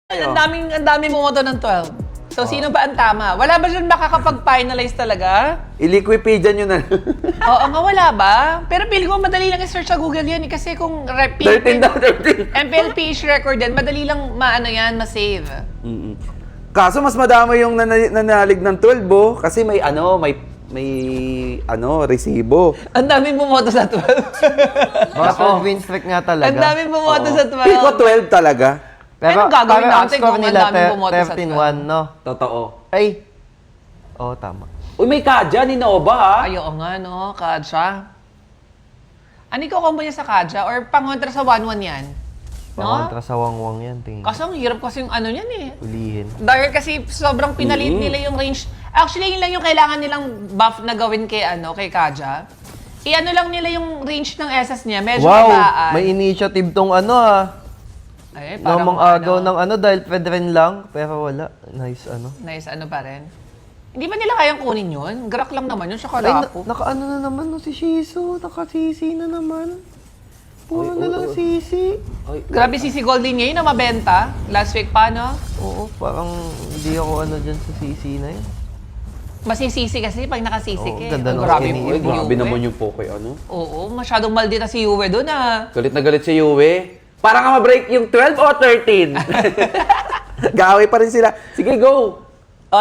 Ang daming bumoto ng 12. So, sino ba ang tama? Wala ba dyan makakapag-finalize talaga? I-Liquipedia nyo na. Oo nga, wala ba? Pero pili ko madali lang i-search sa Google yan. Kasi kung 13 daw, 13. MPLPH record yan, madali lang ma-save. Kaso mas madami yung nanalig ng 12, kasi may resibo. Ang daming bumoto sa 12. Mga 12 win streak nga talaga. Ang daming bumoto sa 12. Pico 12 talaga. Anong gagawin parang ang natin score kung ang nila daming bumoto sa 13-1, no? Totoo. Ay. Oo, tama. Uy, may Kadya ni Nova, ha? Ay, oo nga, no? Kadya. Ano ko combo niya sa Kadya? Or pangontra sa 1-1 yan? No? Pangontra sa wangwang yan, tingin. Kasi ang hirap kasi yung ano niyan eh. Ulihin. Dahil kasi sobrang pinalit nila yung range. Actually, yun lang yung kailangan nilang buff na gawin kay Kadya. I-ano lang nila yung range ng SS niya, medyo mabaan. May initiative tong Ay, parang namang agaw ng dahil pwede rin lang, pero wala. Nice Nice pa rin. Hindi ba nila kayang kunin yun? Grak lang naman yun, siya Ay, kalapo. naka-ano na naman, no, si Shizu. Naka-CC na naman. Puro na lang CC. Grabe si Golden ngayon na mabenta. Last week pa, no? Oo, parang hindi ako dyan sa CC na yun. Masisisi kasi pag nakasisi Oo, ka. ganda ng Grabe skin mo, niya. Grabe naman yung Poke, Oo, masyadong maldita si Yue doon ah. Galit na galit si Yue. Para nga ma-break yung 12 o 13. Gawin pa rin sila. Sige, go!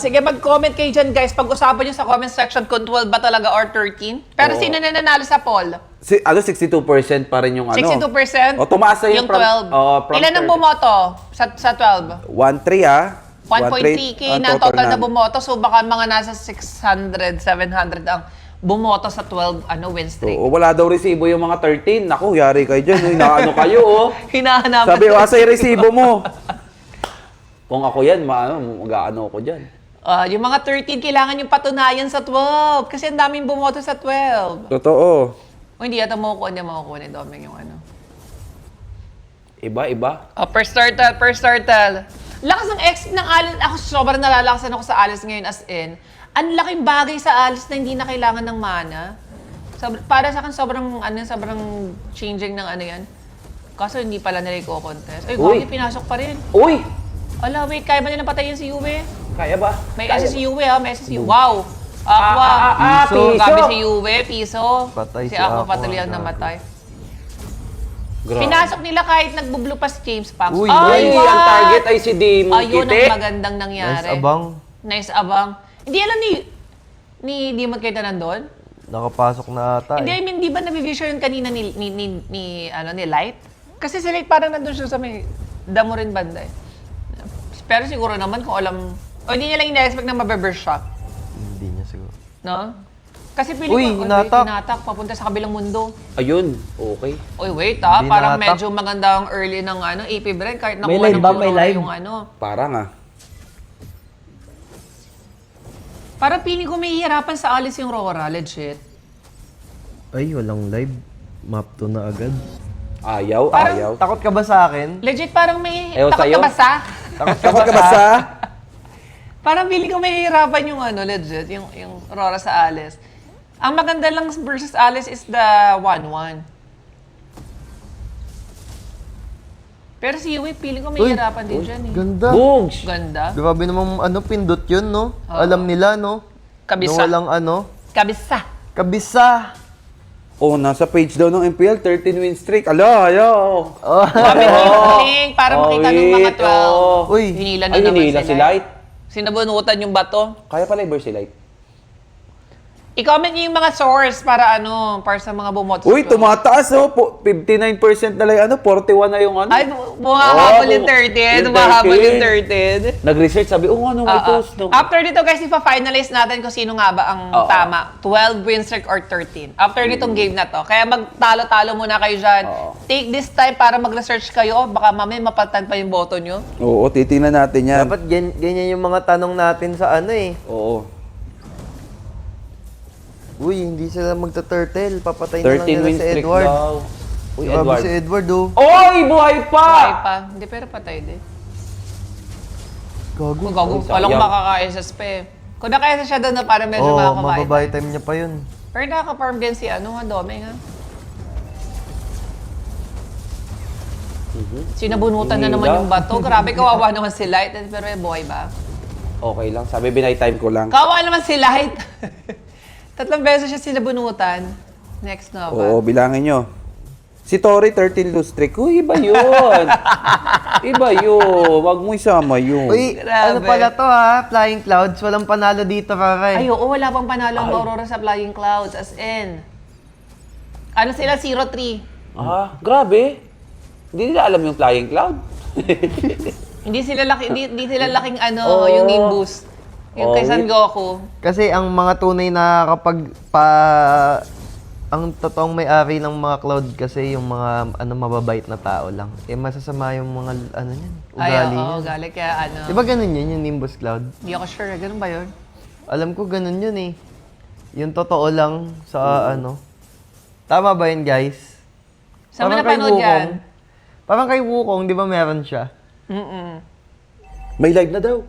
Sige, mag-comment kayo dyan guys. Pag-usapan nyo sa comment section kung 12 ba talaga or 13. Pero sino na nanalo sa poll? 62% pa rin yung 62%? O, tumaas na yung 12. from Ilan ang 30. bumoto sa 12? 1.3 ah. 1.3K na total na bumoto. So baka mga nasa 600, 700 ang bumoto sa 12 win streak. Oo, wala daw resibo yung mga 13. Naku, yari kayo dyan. Inaano kayo, oh. Hinahanapan. Sabi, asa yung resibo mo? Kung ako yan, mag-aano ako dyan. Yung mga 13, kailangan yung patunayan sa 12. Kasi ang daming bumoto sa 12. Totoo. O hindi yata makukuha ni Doming yung ano. Iba. Per startle. Lakas ng X ng Alice. Ako sobrang nalalakasan ako sa Alice ngayon as in. Ang laking bagay sa Alice na hindi na kailangan ng mana. Para sa akin sobrang changing ng yan. Kaso hindi pala nila i-contest. Ay, Uy! Gogi, pinasok pa rin. Uy! Ala, wait, kaya ba nilang patayin si Yue? Kaya ba? May Kaya SS si Yue ha, may SS si Yue. Wow! Aqua! Piso! Gabi si Yue, Piso. Patay Si si Aqua Aqua, patuloy ang grabe. namatay. Grabe. Pinasok nila kahit nagbublue pa si James Pams. Uy, Ay, what? ang target ay si Demon Ayun Kitty. ang magandang nangyari. Nice abang. Nice abang. Hindi alam ni Demon Kita nandun? Nakapasok na ata Hindi, I mean, di ba nabivision yun kanina ni Light? Kasi si Light parang nandun siya sa may damo rin banda eh. Pero siguro naman kung alam, o hindi niya lang ina-expect na mababurst siya. Hindi niya siguro. No? Kasi piling Uy, ko, hinatak. hinatak, papunta sa kabilang mundo. Ayun, okay. Uy, wait Hindi parang hinatak. medyo maganda ang early ng AP Brand kahit May nakuha live ng ba? puro May live? yung Parang Parang piling ko may hihirapan sa Alice yung Rora, legit. Ay, walang live. Map to na agad. Ayaw. Takot ka ba sa akin? Legit parang may, Ayaw takot sa'yo? ka ba sa? Takot ka ba sa? Parang piling ko may hihirapan yung legit, yung Rora sa Alice. Ang maganda lang versus Alice is the 1-1. Pero si Yui, piling ko may hihirapan din dyan eh. Ganda. Boogs! Ganda. Grabe naman pindot yun, no? Alam nila, no? Kabisa. Na walang Kabisa. kabisa. Oh, nasa page daw ng MPL, 13 win streak. Ayaw. Sabi ko yung link para makita ng mga 12. Uy. Hinila na Ay, naman hinila si Light. Sinabunutan yung bato. Kaya pala i-burst si Light. I-comment niyo yung mga source para para sa mga bumoto. Uy, tumataas, oh. 59% na lang, 41 na yung Ay, bumahabol yung 13. yung Bumahabol yung 13. 13. Nag-research, sabi, may post. No. After dito guys, ipa-finalize natin kung sino nga ba ang tama. 12 win streak or 13. After nitong game na to. Kaya magtalo-talo muna kayo dyan. Take this time para mag-research kayo. Baka mamaya mapalitan pa yung boto nyo. Oo, titingnan natin yan. Dapat ganyan yung mga tanong natin sa Oo. Uy, hindi sila magta-turtle. Papatay na lang 13 nila win si streak Edward. daw. Uy, Grabe Edward. si Edward, oh. Oy, buhay pa! Buhay pa. Hindi, pero patay din. Gago. Kung gago, Uy, walang sayang. makaka-SS pa eh. Kung naka-SS siya doon na para medyo Oh, makakabahay. mababay time niya pa yun. Pero nakaka-farm din si Dome nga. Sinabunutan na naman Hila. yung bato. Grabe, kawawa naman si Light. Pero boy ba? Okay lang. Sabi, binay time ko lang. Kawawa naman si Light. 3 beses siya sinabunutan. Next nga ba? Oo, bilangin nyo. Si Tori, 13 lose streak. Uy, iba yun. Iba yun. Wag mo isama yun. Uy, Grabe. ano pala to ha? Flying Clouds. Walang panalo dito, Karay. Ay, oo, wala pang panalo ang Aurora sa Flying Clouds. As in. Ano sila? 0-3. Ah, grabe. Hindi nila alam yung flying cloud. Hindi sila laking Oo. ano, yung Nimbus. Yung Oo, kay San Goku. Kasi ang mga tunay na ang totoong may-ari ng mga cloud kasi yung mga mababait na tao lang. Eh masasama yung mga niyan, Ay, ugali oo, niyan. galing kaya ano. Di ba ganun yun, yung Nimbus Cloud? Hindi ako sure. Ganun ba yun? Alam ko ganun yun eh. Yung totoo lang sa Tama ba yun, guys? Saan mo Parang kay napanood yan? Wukong. Parang kay Wukong, di ba meron siya? May live na daw.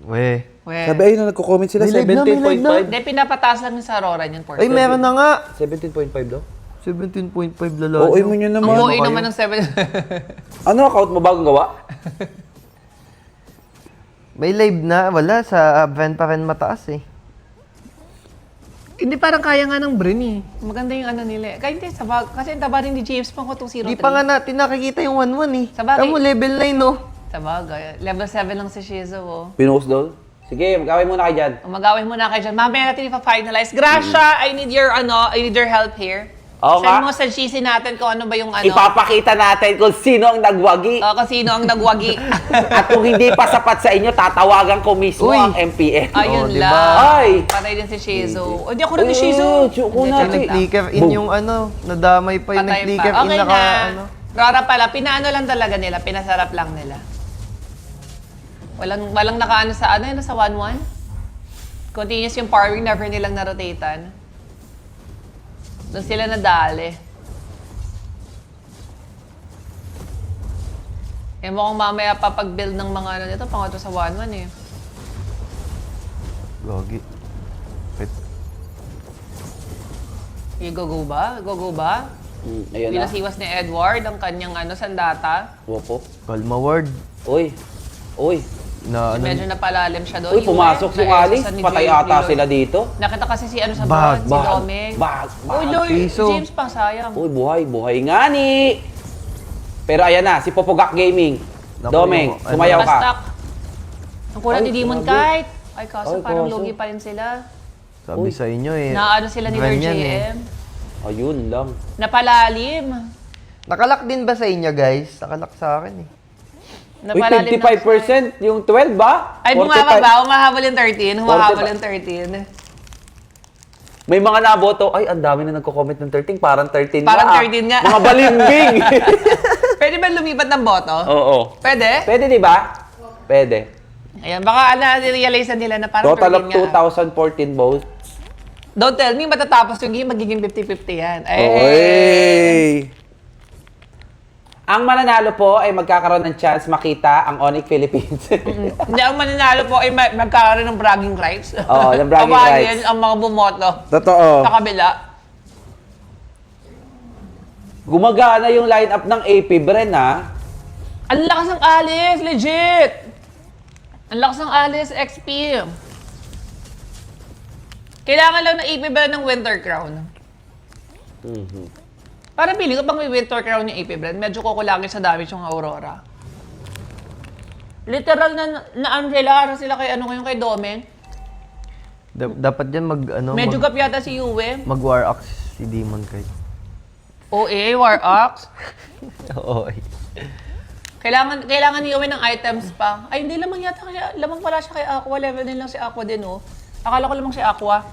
Weh. Well, Sabi, ayun na nagko-comment sila, May live na, may live na. 17.5. hindi, pinapataas lang yung sa Aurora yun. Ay, meron na nga. 17.5 daw? 17.5 lalaki. Oo, mo yun Ang naman. buhay naman ng 7. Ano account mo bagong gawa? May live na. Wala, sa Van pa rin mataas eh. Hindi, parang kaya nga ng Brin eh. Maganda yung ano nila. Kaya hindi, kasi ang taba rin ni James pang ko itong 0-3. Di pa nga natin nakikita yung 1-1 eh. Sa bagay. Tama mo, level 9 no? Sabagay. Level 7 lang si Shizo, oh. Pinost daw? Sige, mag-away muna kayo dyan. Magawin muna kayo dyan. Mamaya natin ipa-finalize. Gracia, I need your help here. Oo Send nga. mo sa GC natin kung ano ba yung ano. Ipapakita natin kung sino ang nagwagi. Kung sino ang nagwagi. At kung hindi pa sapat sa inyo, tatawagan ko mismo Uy. ang MPN. Ayun Oh, diba? lang. Ay. Patay din si Shizo. O, di ako rin ni Shizo. Chuko Hindi, na. charot lang. Nag-flicker in Boom. yung nadamay pa yung Patay nag-flicker pa. in Okay naka na. Rara pala, pinaano lang talaga nila. Pinasarap lang nila. Walang nakaano sa yun, sa 1-1? Continuous yung powering, never nilang narotatean. Doon sila nadali. Eh mukhang mamaya papag-build ng mga ano nito, pangatlo sa 1-1 eh. Gogi. Wait. Go ba? Go ba? Ayun na. Pinasiwas ni Edward ang kanyang sandata. Wopo. Kalma word. Uy. Uy. Na Medyo napalalim siya doon. Uy, pumasok si Alice. Patay ata sila dito. Nakita kasi si sa Bag, bot, si Domeng. Bag. Uy, Lord, Piso. James pa, sayang. Uy, buhay. Buhay nga ni. Pero ayan na, si Popogak Gaming. Naku, Domeng, yung- sumayaw ka. Pastak. Ang kulat Ay, ni Demon grabe. Kite. Ay, kaso Ay, parang kaso. lugi pa rin sila. Sabi sa inyo eh. Naano sila ni Lord Ganyan JM. Ayun lang. Napalalim. Nakalak din ba sa inyo guys? Nakalak sa akin eh. Uy, Napalalim 55%. Yung 12 ba? Ay, 45. bumababa. Humahabol yung 13. Humahabol 45. yung 13. May mga naboto. Ay, ang dami na nagko-comment ng 13. Parang 13 Parang nga. 13 nga. Mga balimbing. Pwede ba lumipat ng boto? Oo. Pwede? Pwede, di ba? Pwede. Ayan, baka na-realize na nila na parang Total of 13 nga. 2,014 votes. Don't tell me, matatapos yung game, magiging 50-50 yan. Ay, Oy! Ang mananalo po ay magkakaroon ng chance makita ang Onyx Philippines. Hindi, ang mananalo po ay magkakaroon ng bragging rights. Oo, ng bragging Kabayan rights. ang mga bumoto Totoo. sa kabila. Gumagana yung lineup ng AP Bren, ha? Ang lakas ng Alice, legit! Ang lakas ng Alice XP. Kailangan lang ng AP ba ng Winter Crown? Para pili ko pang may Winter Crown yung AP brand, medyo kukulangin sa damage yung Aurora. Literal na Angela, sila kay kay Domeng. Dapat dyan Medyo gap yata si Yue. mag-war axe si Demon Kite. OA, War Ox. Oo. Kailangan ni Yue ng items pa. Ay, hindi lamang yata kaya, lamang pala siya kay Aqua. Level din lang si Aqua din, oh. Akala ko lamang si Aqua.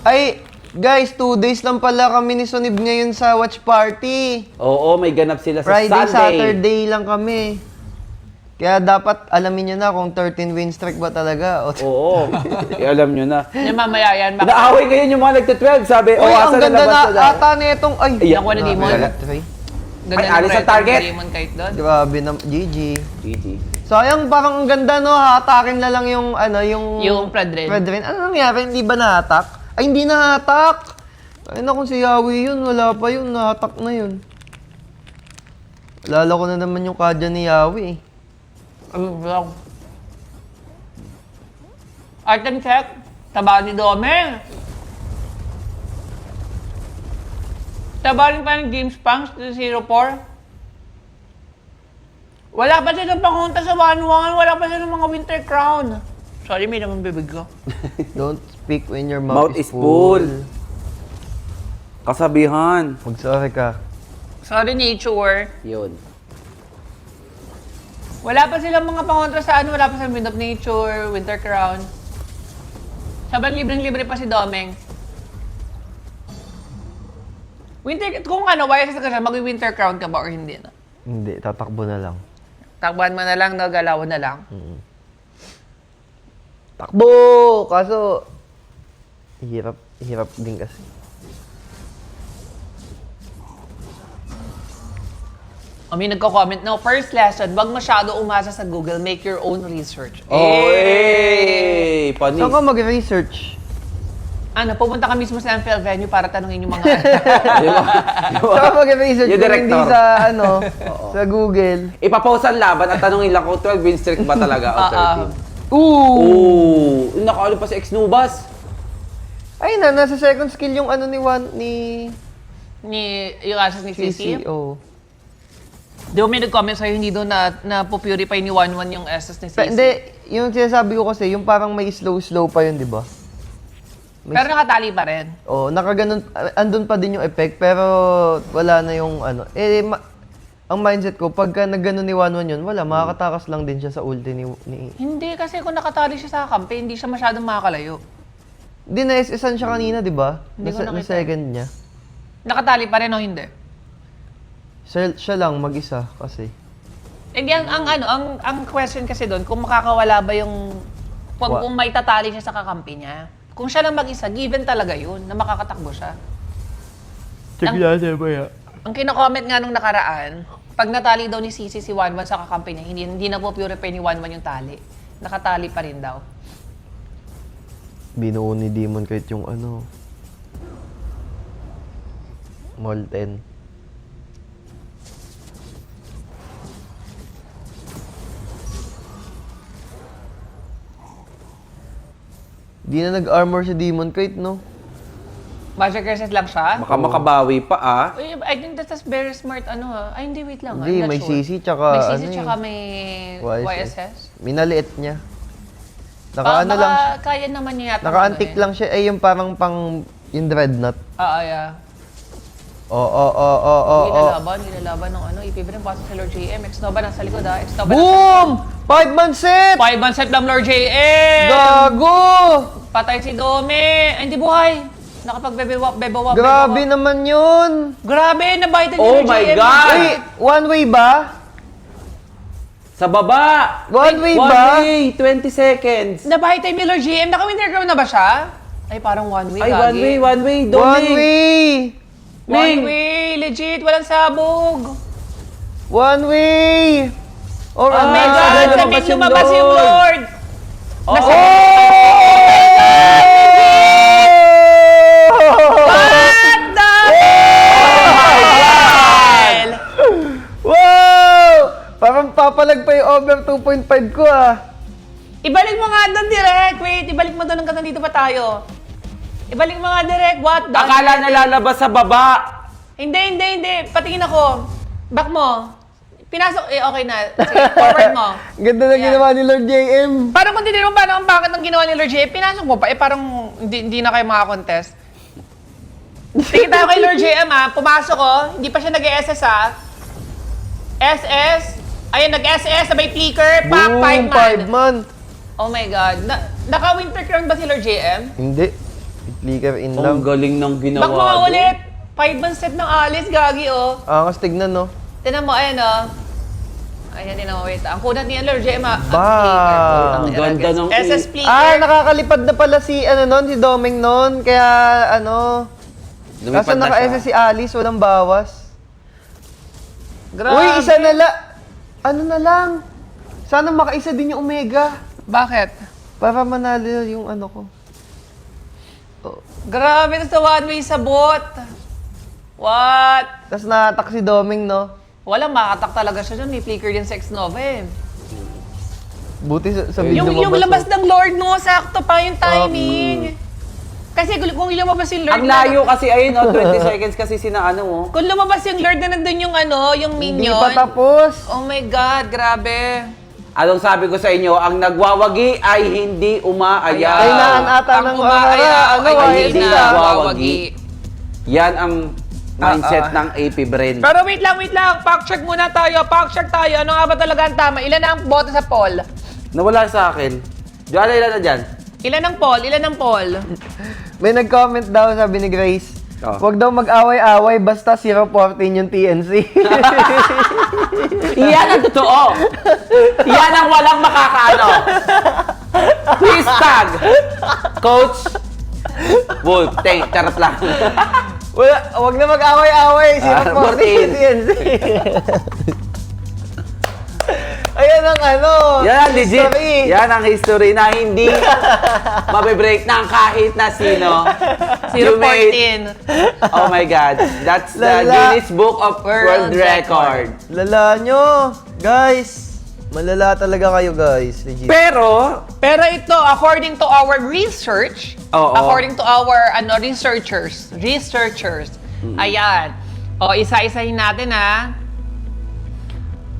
Ay, guys, 2 days lang pala kami ni Sonib ngayon sa watch party. Oo, may ganap sila sa Friday, Sunday. Saturday lang kami. Kaya dapat alamin nyo na kung 13 win streak ba talaga. Oo. Alam nyo na. Yung mamaya yan. Baka Inaaway ngayon yung mga nagte-12. Sabi, Uy, ang asan ganda labas na ata nitong... Ay, Ayan. nakuha ni Demon. Ganda Ay, alis ang target. Demon Kite doon. Grabe na, GG. GG. Sayang, parang ang ganda no, hatakin na lang yung Yung Fredrin. Fredrin. Ano nangyari? Hindi ba nahatak? Ay, hindi nahatak! Ay na kung si Yawi yun, wala pa yun, nahatak na yun. Lala ko na naman yung kadya ni Yawi eh. Ano lang. Art and check. Taba ni Domeng. Taba rin pa ng James Pangs, 04. Wala pa silang pangunta sa 1-1. Wala pa silang mga winter crown. Sorry, may naman bibig ko. Don't speak when your Mouth mouth is is full. Kasabihan. Mag-sorry ka. Sorry, nature. Yun. Wala pa silang mga pangontra sa ano. Wala pa silang Wind of Nature, Winter Crown. Sabang libreng-libre pa si Domeng. Kung ano, YSS ka siya, mag-winter crown ka ba or hindi na? Hindi, tatakbo na lang. Takbuhan mo na lang, no? Galawan na lang. Takbo! Kaso, hirap din kasi. May nagko-comment, no, first lesson, wag masyado umasa sa Google, make your own research. Oy! Panis. Saan ka mag-research? Ano, pupunta ka mismo sa Ampel venue para tanungin yung mga Di ba? Di ba? Saan ka mag-research Yung kung hindi director. sa, sa Google? Ipapost ang laban at tanongin lang kung 12 win streak ba talaga o 13. Ooh! Nakalo pa si Ex-Nubas. Ay na, nasa second skill yung ano ni ni yung asas ni Sisi. CCO. Di ba may nag-comment sa'yo, hindi doon na purify ni 1-1 yung SS ni Sisi? Hindi, yung sinasabi ko kasi, yung parang may slow pa yun, di ba? Pero nakatali pa rin. Oh, nakaganon, andun pa din yung effect, pero wala na yung ano. Ang mindset ko, pagka nagganon ni 1-1 yun, wala, makakatakas lang din siya sa ulti ni... Hindi, kasi kung nakatali siya sa kampe, hindi siya masyadong makakalayo. Hindi, na-SS-an siya kanina, di ba? Hindi ko Na nakita. second niya. Nakatali pa rin o hindi? Siya lang, mag-isa, kasi. Hindi, ang question kasi doon, kung makakawala ba yung... Kung may tatali siya sa kakampi niya. Kung siya lang mag-isa, given talaga yun, na makakatakbo siya. Check natin ba ya? Ang kino-comment nga nung nakaraan, pag natali daw ni Sisi si 1-1 sa kakampi niya, hindi na po purify ni 1-1 yung tali. Nakatali pa rin daw. Binuo ni Demon kahit yung ano... Molten. Di na nag-armor si Demon Kite, no? Magic Resist lang siya? Baka makabawi pa ah. Uy, I think that's very smart, ano ha? Ay, hindi, wait lang. Hindi, I'm not may sure. CC tsaka May CC ano tsaka eh. may YSS. Minaliit niya. Naka Baka, ano lang siya. kaya naman niya yata. Naka-antik lang siya. Eh, yung parang pang... Yung dreadnought. Yeah. Oo. Nilalaban ng ano, ipibrin pa sa Lord JM. X-Nova nasa likod ha. X-Nova Boom! 5-man set! 5-man set ng Lord JM! Gago! Patay si Dome! Ay, hindi buhay! Nakapag-bebewap. Grabe naman yun! Grabe, nabited ni Oh Lord my JM. God! Uy, one way ba? Sa baba! One way One ba? way! 20 seconds! Nabited ni Lord JM. Naka-winter crown na ba siya? Ay, parang one way, Ay, gagi. one way! One Doming! way! One Ming! way! Legit, walang sabog! One way! Or Oh my God! lumabas Sabihin yung lumabas yung Lord. Lord! Oh! What the hell? Wow! Parang papalag pa yung over 2.5 ko ah. Ibalik mo nga doon direct. Wait, ibalik mo doon hanggang nandito pa tayo. Ibalik mo nga direct. What the Akala na lalabas sa baba! Hindi. Patingin ako. Back mo. Pinasok. Okay na. Sige, forward mo. Ganda na Yeah. ginawa ni Lord JM. Parang kung titignan mo paano ang bakit ng ginawa ni Lord J, pinasok mo pa. Parang hindi na kayo makakontest. Tingin tayo kay Lord JM pumasok hindi pa siya nag-SS SS. Ayun, nag-SS, sabay flicker, pack, 5 man. 5 man. Oh my God. Naka-winter crown ba si Lord JM? Hindi. Flicker in Ang lang. galing ng ginawa. Back mo nga doon. ulit. 5 man set ng Alice, gagi Angas tignan, no? Tinan mo, ayan Ayan, tinan mo, wait. Ang kunat ni Lord JM Ba, ang ganda ng SS flicker. nakakalipad na pala si, si Doming nun. Kaya, Lumipad kaso na naka-SS siya. si Alice, walang bawas. Grabe. Uy, isa na lang. Ano na lang? Sana makaisa din yung Omega. Bakit? Para manalo yung ko. Grabe, ito sa one way sa bot. What? Tapos nakatak si Doming, no? Wala, makatak talaga siya dyan. May flicker din sa X-Nova eh. Buti sa video Yung labas ng Lord, no? Sakto pa yung timing. Kasi kung lumabas yung Lord Ang layo kasi, ayun, 20 seconds kasi sinaano mo. Kung lumabas yung Lord na nandun yung yung Hindi minion. pa tapos. Oh my God, grabe. Anong sabi ko sa inyo, ang nagwawagi ay hindi umaayaw. Ay, naan ata Ang ng umaayaw ano, ay ay, hindi hindi nagwawagi. Yan ang mindset ng AP Brain. Pero wait lang. Fact check muna tayo. Ano nga ba talaga ang tama? Ilan ang boto sa poll? Nawala sa akin. Joanna, ilan na dyan? Ilan ang poll? May nag-comment daw, sabi ni Grace. Oh. Huwag daw mag-away-away, basta 0-14 yung TNC. Yan ang totoo. Yan ang walang makakaano. Please tag. Coach Wolf. Charot lang. Huwag na mag-away-away, 0-14 yung TNC. Ayan ang Yan ang legit. history. Yan ang history na hindi mabibreak ng kahit na sino. You made- 0-14. Oh my God. That's the Lala. Guinness Book of World Record. Lala nyo, guys. Malala talaga kayo, guys. Legit. Pero, Pero ito, according to our research, Oo. according to our researchers, ayan. O, isa-isahin natin ha.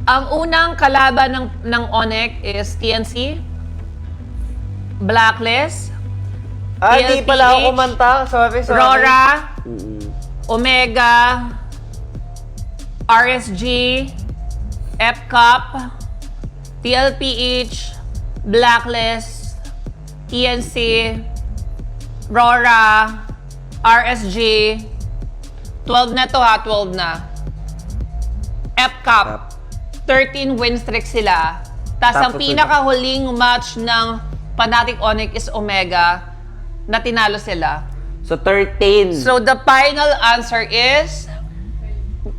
Ang unang kalaban ng ONEC is TNC, Blacklist, Di pala ako PLPH, kumanta. Sorry. Rora, Omega, RSG, EPCOP, PLPH, Blacklist, TNC, Rora, RSG, 12 na to ha, 12 na. EPCOP, 13 win streak sila. Tapos ang Tapos pinakahuling match ng Fnatic Onyx is Omega na tinalo sila. so 13. So the final answer is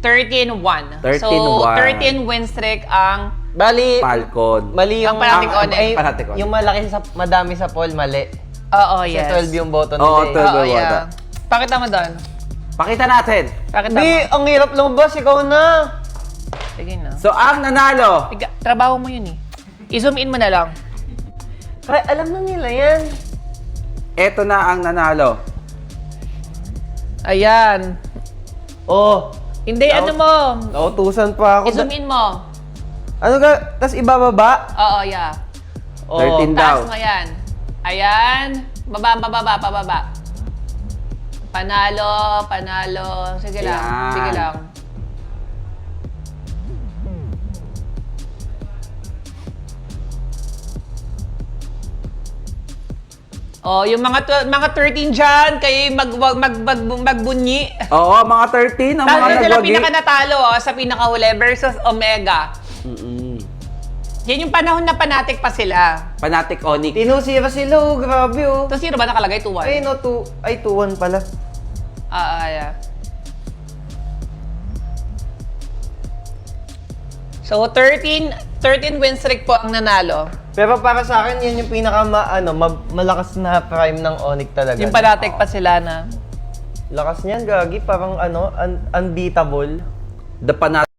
13-1. 13-1. So 13 win streak ang Bali, Falcon. mali yung... Ang Fnatic Onyx. ay, Fnatic Onyx. yung malaki madami sa poll, mali. Oo, Kasi yes. 12 yung boto Oo, nila. 12. Oo, Bota. yeah. Pakita mo doon. Pakita natin. Pakita Hindi, mo. ang hirap lumabas. Ikaw na. Sige na. So, ang nanalo. Trabaho mo yun eh. I-zoom in mo na lang. Ay, alam na nila yan. Eto na ang nanalo. Ayan. Oh, Hindi, ano mo. nautusan pa ako. I-zoom in mo. Ano ka? Tapos ibababa? Oo, yeah. 13 daw. Taas mo yan. Ayan. Pababa. Panalo. Sige lang. Yan. Sige lang. Oh, yung mga 13 dyan, kayo magbunyi. Oo, mga 13 ang mga Tapos sila nagwagi. pinaka-natalo sa pinakahuli versus Omega. Mm-mm. Yan yung panahon na Fnatic pa sila. Fnatic Onyx. Tinusira sila, oh. Grabe, oh. So, sino ba nakalagay? 2-1? Ay, no, 2-1 pala. Yeah. So, 13 win streak po ang nanalo. Pero para sa akin, yan yung malakas na prime ng Onyx talaga. Yung Fnatic pa sila na. Lakas niyan, Gagi. Parang unbeatable. The Fnatic